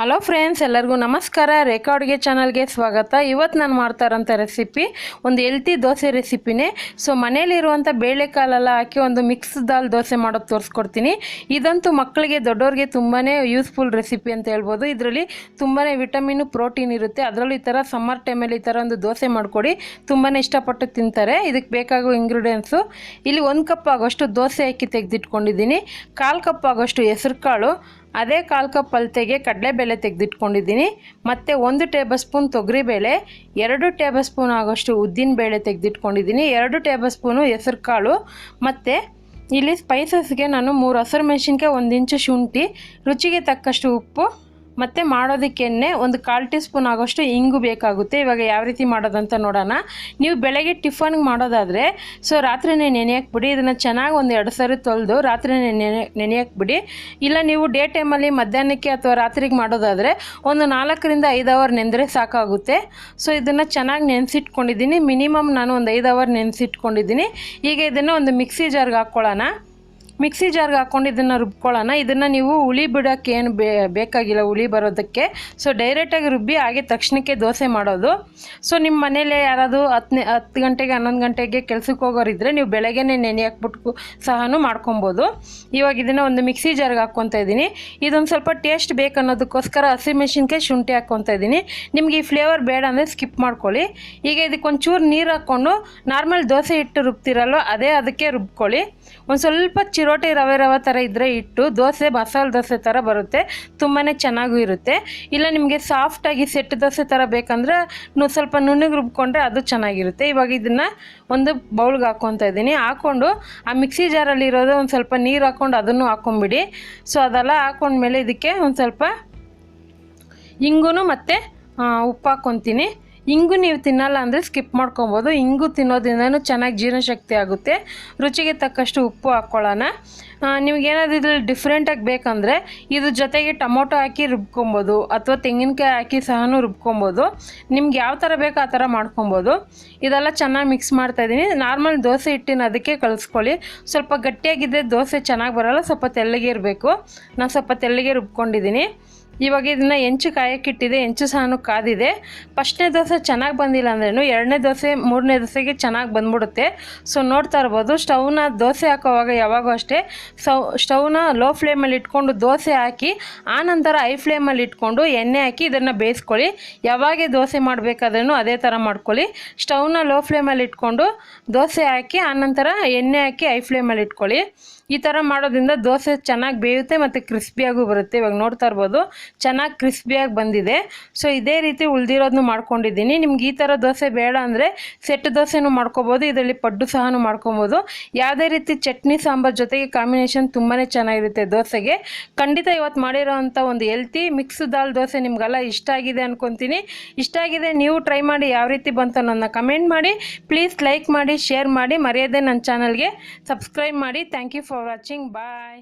Hello friends, ಎಲ್ಲರಿಗೂ ನಮಸ್ಕಾರ. ರೇಖಾ ಅಡುಗೆ ಚಾನಲ್ಗೆ ಸ್ವಾಗತ. ಇವತ್ತು ನಾನು ಮಾಡ್ತಾ ಇರೋಂಥ ರೆಸಿಪಿ ಒಂದು ಹೆಲ್ತಿ ದೋಸೆ ರೆಸಿಪಿನೇ. ಸೊ ಮನೇಲಿರುವಂಥ ಬೇಳೆಕಾಳೆಲ್ಲ ಹಾಕಿ ಒಂದು ಮಿಕ್ಸ್ ದಾಲ್ ದೋಸೆ ಮಾಡೋದು ತೋರಿಸ್ಕೊಡ್ತೀನಿ. ಇದಂತೂ ಮಕ್ಕಳಿಗೆ ದೊಡ್ಡವ್ರಿಗೆ ತುಂಬಾ ಯೂಸ್ಫುಲ್ ರೆಸಿಪಿ ಅಂತ ಹೇಳ್ಬೋದು. ಇದರಲ್ಲಿ ತುಂಬಾ ವಿಟಮಿನು ಪ್ರೋಟೀನ್ ಇರುತ್ತೆ. ಅದರಲ್ಲೂ ಈ ಥರ ಸಮ್ಮರ್ ಟೈಮಲ್ಲಿ ಈ ಥರ ಒಂದು ದೋಸೆ ಮಾಡಿಕೊಡಿ, ತುಂಬಾ ಇಷ್ಟಪಟ್ಟು ತಿಂತಾರೆ. ಇದಕ್ಕೆ ಬೇಕಾಗೋ ಇಂಗ್ರೀಡಿಯೆಂಟ್ಸು ಇಲ್ಲಿ 1 ಕಪ್ ಆಗೋಷ್ಟು ದೋಸೆ ಅಕ್ಕಿ ತೆಗೆದಿಟ್ಕೊಂಡಿದ್ದೀನಿ, 1/4 ಕಪ್ ಆಗೋಷ್ಟು ಹೆಸರು ಕಾಳು, ಅದೇ 1/4 ಕಪ್ ಅಳತೆಗೆ ಕಡಲೆಬೇಳೆ ತೆಗೆದಿಟ್ಕೊಂಡಿದ್ದೀನಿ, ಮತ್ತು 1 ಟೇಬಲ್ ಸ್ಪೂನ್ ತೊಗರಿಬೇಳೆ, 2 ಟೇಬಲ್ ಸ್ಪೂನ್ ಆಗೋಷ್ಟು ಉದ್ದಿನಬೇಳೆ ತೆಗೆದಿಟ್ಕೊಂಡಿದ್ದೀನಿ, 2 ಟೇಬಲ್ ಸ್ಪೂನು ಹೆಸರು ಕಾಳು, ಮತ್ತು ಇಲ್ಲಿ ಸ್ಪೈಸಸ್ಗೆ ನಾನು 3 ಹಸಿರು ಮೆಣಸಿನ್ಕಾಯಿ, 1 ಇಂಚು ಶುಂಠಿ, ರುಚಿಗೆ ತಕ್ಕಷ್ಟು ಉಪ್ಪು, ಮತ್ತು ಮಾಡೋದಕ್ಕೆ ಎಣ್ಣೆ, 1/4 ಟೀ ಸ್ಪೂನ್ ಆಗೋಷ್ಟು ಇಂಗು ಬೇಕಾಗುತ್ತೆ. ಇವಾಗ ಯಾವ ರೀತಿ ಮಾಡೋದಂತ ನೋಡೋಣ. ನೀವು ಬೆಳಗ್ಗೆ ಟಿಫನ್ಗೆ ಮಾಡೋದಾದರೆ ರಾತ್ರಿನೇ ನೆನೆಯಕ್ಕೆ ಬಿಡಿ. ಇದನ್ನು ಚೆನ್ನಾಗಿ 1-2 ಸರಿ ತೊಳೆದು ರಾತ್ರಿನೇ ನೆನೆಯಕ್ಕೆ ಬಿಡಿ. ಇಲ್ಲ ನೀವು ಡೇ ಟೈಮಲ್ಲಿ ಮಧ್ಯಾಹ್ನಕ್ಕೆ ಅಥವಾ ರಾತ್ರಿಗೆ ಮಾಡೋದಾದರೆ ಒಂದು 4ರಿಂದ 5 ಅವರ್ ನೆಂದರೆ ಸಾಕಾಗುತ್ತೆ. ಇದನ್ನು ಚೆನ್ನಾಗಿ ನೆನೆಸಿಟ್ಕೊಂಡಿದ್ದೀನಿ. ಮಿನಿಮಮ್ ನಾನು ಒಂದು 5 ಅವರ್ ನೆನೆಸಿಟ್ಕೊಂಡಿದ್ದೀನಿ. ಈಗ ಇದನ್ನು ಒಂದು ಮಿಕ್ಸಿ ಜಾರ್ಗೆ ಹಾಕ್ಕೊಳ್ಳೋಣ. ಮಿಕ್ಸಿ ಜಾರ್ಗೆ ಹಾಕ್ಕೊಂಡು ಇದನ್ನು ರುಬ್ಕೊಳ್ಳೋಣ. ಇದನ್ನು ನೀವು ಹುಳಿ ಬಿಡೋಕ್ಕೆ ಏನು ಬೇಕಾಗಿಲ್ಲ, ಹುಳಿ ಬರೋದಕ್ಕೆ. ಡೈರೆಕ್ಟಾಗಿ ರುಬ್ಬಿ ಹಾಗೆ ತಕ್ಷಣಕ್ಕೆ ದೋಸೆ ಮಾಡೋದು. ನಿಮ್ಮ ಮನೇಲಿ ಯಾರಾದರೂ 10 ಗಂಟೆಗೆ 11 ಗಂಟೆಗೆ ಕೆಲ್ಸಕ್ಕೆ ಹೋಗೋರಿದ್ದರೆ ನೀವು ಬೆಳಗ್ಗೆನೇ ನೆನೆ ಹಾಕ್ಬಿಟ್ಟು ಸಹನೂ ಮಾಡ್ಕೊಬೋದು. ಇವಾಗ ಇದನ್ನು ಒಂದು ಮಿಕ್ಸಿ ಜಾರ್ಗೆ ಹಾಕ್ಕೊತಾ ಇದ್ದೀನಿ. ಇದೊಂದು ಸ್ವಲ್ಪ ಟೇಸ್ಟ್ ಬೇಕನ್ನೋದಕ್ಕೋಸ್ಕರ ಹಸಿಮೆಣಸಿನ್ಕಾಯಿ, ಶುಂಠಿ ಹಾಕ್ಕೊತಾ ಇದ್ದೀನಿ. ನಿಮಗೆ ಈ ಫ್ಲೇವರ್ ಬೇಡ ಅಂದರೆ ಸ್ಕಿಪ್ ಮಾಡ್ಕೊಳ್ಳಿ. ಈಗ ಇದಕ್ಕೊಂಚೂರು ನೀರು ಹಾಕ್ಕೊಂಡು ನಾರ್ಮಲ್ ದೋಸೆ ಹಿಟ್ಟು ರುಬ್ತಿರಲ್ವ ಅದಕ್ಕೆ ರುಬ್ಕೊಳ್ಳಿ. ಒಂದು ಸ್ವಲ್ಪ ಚಿರೋಟಿ ರವೆ ಥರ ಇದ್ದರೆ ಇಟ್ಟು ದೋಸೆ ಮಸಾಲೆ ದೋಸೆ ಥರ ಬರುತ್ತೆ, ತುಂಬಾ ಚೆನ್ನಾಗೂ ಇರುತ್ತೆ. ಇಲ್ಲ ನಿಮಗೆ ಸಾಫ್ಟಾಗಿ ಸೆಟ್ ದೋಸೆ ಥರ ಬೇಕಂದ್ರೆ ಸ್ವಲ್ಪ ನುಣ್ಣಗೆ ರುಬ್ಕೊಂಡ್ರೆ ಅದು ಚೆನ್ನಾಗಿರುತ್ತೆ. ಇವಾಗ ಇದನ್ನು ಒಂದು ಬೌಲ್ಗೆ ಹಾಕ್ಕೊತಾ ಇದ್ದೀನಿ. ಹಾಕ್ಕೊಂಡು ಆ ಮಿಕ್ಸಿ ಜಾರಲ್ಲಿರೋದು ಒಂದು ಸ್ವಲ್ಪ ನೀರು ಹಾಕ್ಕೊಂಡು ಅದನ್ನು ಹಾಕ್ಕೊಂಬಿಡಿ. ಅದೆಲ್ಲ ಹಾಕ್ಕೊಂಡ್ಮೇಲೆ ಇದಕ್ಕೆ ಒಂದು ಸ್ವಲ್ಪ ಇಂಗು ಮತ್ತು ಉಪ್ಪು ಹಾಕ್ಕೊತೀನಿ. ಇಂಗು ನೀವು ತಿನ್ನಲ್ಲ ಅಂದರೆ ಸ್ಕಿಪ್ ಮಾಡ್ಕೊಬೋದು. ಇಂಗು ತಿನ್ನೋದ್ರಿಂದನೂ ಚೆನ್ನಾಗಿ ಜೀರ್ಣಶಕ್ತಿ ಆಗುತ್ತೆ. ರುಚಿಗೆ ತಕ್ಕಷ್ಟು ಉಪ್ಪು ಹಾಕ್ಕೊಳ್ಳೋಣ. ನಿಮಗೇನಾದ್ರು ಇದ್ರಲ್ಲಿ ಡಿಫ್ರೆಂಟಾಗಿ ಬೇಕಂದರೆ ಇದ್ರ ಜೊತೆಗೆ ಟೊಮೊಟೊ ಹಾಕಿ ರುಬ್ಕೊಬೋದು, ಅಥವಾ ತೆಂಗಿನಕಾಯಿ ಹಾಕಿ ಸಹನೂ ರುಬ್ಕೊಬೋದು. ನಿಮ್ಗೆ ಯಾವ ಥರ ಬೇಕೋ ಆ ಥರ ಮಾಡ್ಕೊಬೋದು. ಇದೆಲ್ಲ ಚೆನ್ನಾಗಿ ಮಿಕ್ಸ್ ಮಾಡ್ತಾಯಿದ್ದೀನಿ. ನಾರ್ಮಲ್ ದೋಸೆ ಹಿಟ್ಟಿನ ಅದಕ್ಕೆ ಕಲಿಸ್ಕೊಳ್ಳಿ. ಸ್ವಲ್ಪ ಗಟ್ಟಿಯಾಗಿದ್ದರೆ ದೋಸೆ ಚೆನ್ನಾಗಿ ಬರೋಲ್ಲ, ಸ್ವಲ್ಪ ತೆಳ್ಳಗೆ ಇರಬೇಕು. ನಾನು ಸ್ವಲ್ಪ ತೆಳ್ಳಗೆ ರುಬ್ಕೊಂಡಿದ್ದೀನಿ. ಇವಾಗ ಇದನ್ನು ಹೆಂಚು ಕಾಯಕ್ಕಿಟ್ಟಿದೆ, ಹೆಂಚು ಸಹನೂ ಕಾದಿದೆ. ಫಸ್ಟ್ನೇ ದೋಸೆ ಚೆನ್ನಾಗಿ ಬಂದಿಲ್ಲ ಅಂದ್ರೂ 2ನೇ ದೋಸೆ 3ನೇ ದೋಸೆಗೆ ಚೆನ್ನಾಗಿ ಬಂದ್ಬಿಡುತ್ತೆ. ನೋಡ್ತಾ ಇರ್ಬೋದು. ಸ್ಟವ್ನ ದೋಸೆ ಹಾಕೋವಾಗ ಯಾವಾಗೂ ಅಷ್ಟೇ ಸ್ಟವ್ನ ಲೋ ಫ್ಲೇಮಲ್ಲಿ ಇಟ್ಕೊಂಡು ದೋಸೆ ಹಾಕಿ ಆನಂತರ ಹೈ ಫ್ಲೇಮಲ್ಲಿ ಇಟ್ಕೊಂಡು ಎಣ್ಣೆ ಹಾಕಿ ಇದನ್ನು ಬೇಯಿಸ್ಕೊಳ್ಳಿ. ಯಾವಾಗೇ ದೋಸೆ ಮಾಡಬೇಕಾದ್ರೂ ಅದೇ ಥರ ಮಾಡ್ಕೊಳ್ಳಿ. ಸ್ಟವ್ನ ಲೋ ಫ್ಲೇಮಲ್ಲಿ ಇಟ್ಕೊಂಡು ದೋಸೆ ಹಾಕಿ ಆನಂತರ ಎಣ್ಣೆ ಹಾಕಿ ಹೈ ಫ್ಲೇಮಲ್ಲಿ ಇಟ್ಕೊಳ್ಳಿ. ಈ ಥರ ಮಾಡೋದ್ರಿಂದ ದೋಸೆ ಚೆನ್ನಾಗಿ ಬೇಯುತ್ತೆ ಮತ್ತು ಕ್ರಿಸ್ಪಿಯಾಗೂ ಬರುತ್ತೆ. ಇವಾಗ ನೋಡ್ತಾ ಇರ್ಬೋದು, ಚೆನ್ನಾಗಿ ಕ್ರಿಸ್ಪಿಯಾಗಿ ಬಂದಿದೆ. ಇದೇ ರೀತಿ ಉಳಿದಿರೋದನ್ನು ಮಾಡ್ಕೊಂಡಿದ್ದೀನಿ. ನಿಮ್ಗೆ ಈ ಥರ ದೋಸೆ ಬೇಡ ಅಂದರೆ ಸೆಟ್ ದೋಸೆನೂ ಮಾಡ್ಕೊಬೋದು, ಇದರಲ್ಲಿ ಪಡ್ಡು ಸಹನೂ ಮಾಡ್ಕೊಬೋದು. ಯಾವುದೇ ರೀತಿ ಚಟ್ನಿ ಸಾಂಬಾರು ಜೊತೆಗೆ ಕಾಂಬಿನೇಷನ್ ತುಂಬಾ ಚೆನ್ನಾಗಿರುತ್ತೆ ದೋಸೆಗೆ. ಖಂಡಿತ ಇವತ್ತು ಮಾಡಿರೋವಂಥ ಒಂದು ಹೆಲ್ತಿ ಮಿಕ್ಸ್ ದಾಲ್ ದೋಸೆ ನಿಮಗೆಲ್ಲ ಇಷ್ಟ ಆಗಿದೆ ಅನ್ಕೊತೀನಿ. ಇಷ್ಟ ಆಗಿದೆ, ನೀವು ಟ್ರೈ ಮಾಡಿ ಯಾವ ರೀತಿ ಬಂತು ಅನ್ನೋದನ್ನ ಕಮೆಂಟ್ ಮಾಡಿ. ಪ್ಲೀಸ್ ಲೈಕ್ ಮಾಡಿ, ಶೇರ್ ಮಾಡಿ, ಮರೆಯದೆ ನನ್ನ ಚಾನಲ್ಗೆ ಸಬ್ಸ್ಕ್ರೈಬ್ ಮಾಡಿ. Thank you for watching. Bye.